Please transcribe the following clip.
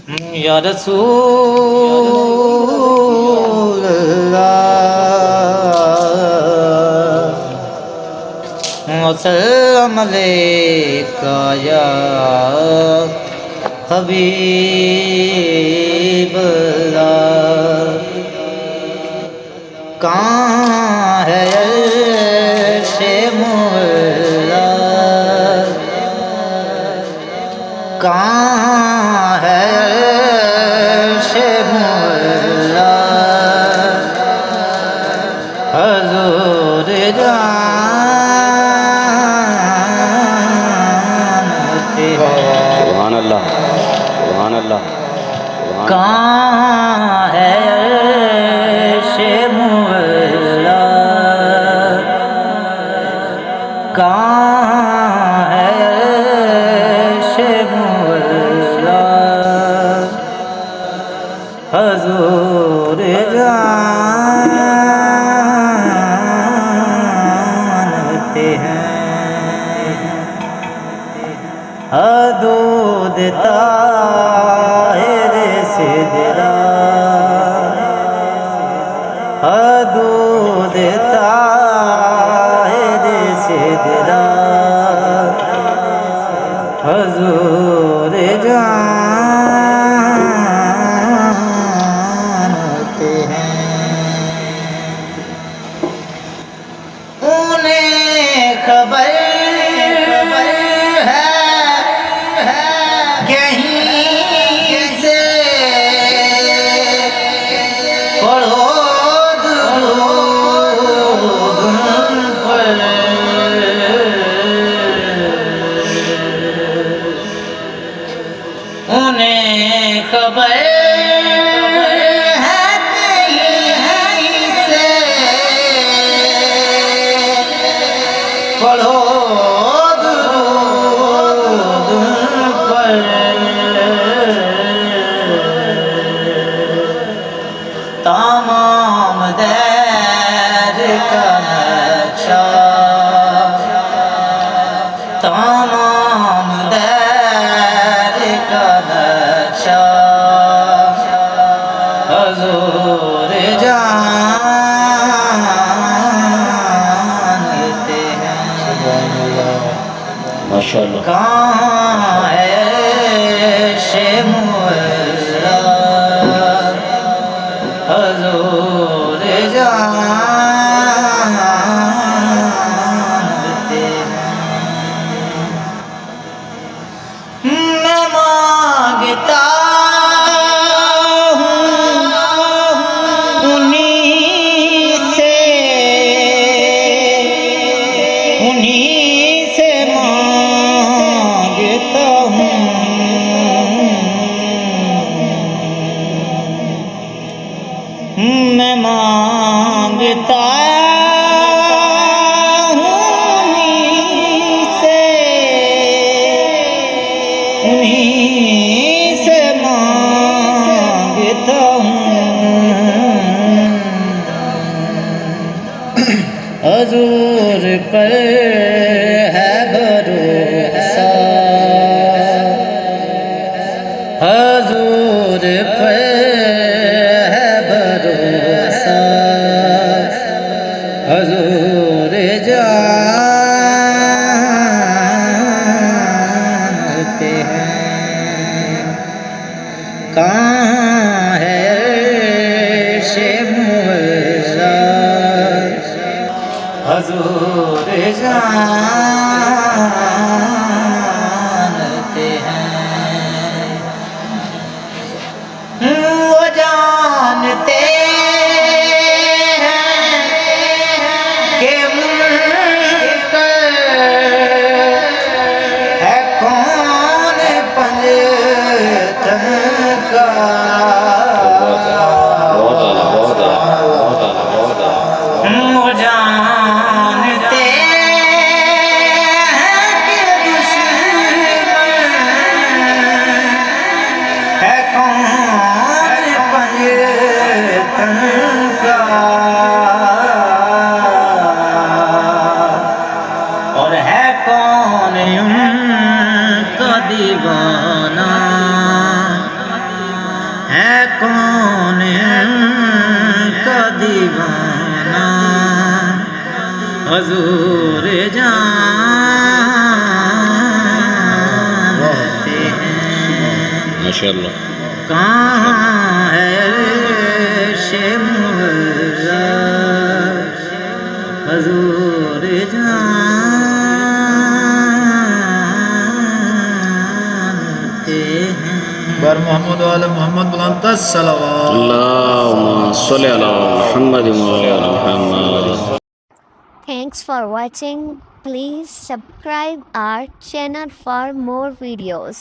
یا رسول اللہ وسلم علیکہ یا حبیب اللہ کہاں ہے عرش مولا کہاں ہے عرش مولا حضور جانتے ہیں سبحان اللہ سبحان اللہ کہاں ہے عرش مولا کہاں ہے عرش مولا حضور جانتے ہیں حدود طاہر سدرا حدود طاہر سدرا حضور جانتے ہیں انہیں خبر انہیں خبر ہے کہیں سے پڑھو درود پر تمام دیر کا نقشہ تمام دیر کا نقشہ حضور جانتے ہیں ماشاء اللہ کہاں ہے عرش مولا حضور جانتے ہیں میں مانگتا ہوں انہیں سے مانگتا ہوں میں مانگتا انہیں سے مانگتا ہوں حضور پر ہے بھروسہ حضور پر ہے بھروسہ حضور جانتے ہیں کہاں ہے عرش مولا حضور جانتے ہیں وہ جانتے دیوانہ حضور جانتے ہیں ماشاءاللہ کہاں ہے عرش معظم حضور جانتے ہیں بر محمد وعلى محمد بلند الصلوات اللهم صل على محمد وعلى آل محمد. Thanks for watching. Please subscribe our channel for more videos.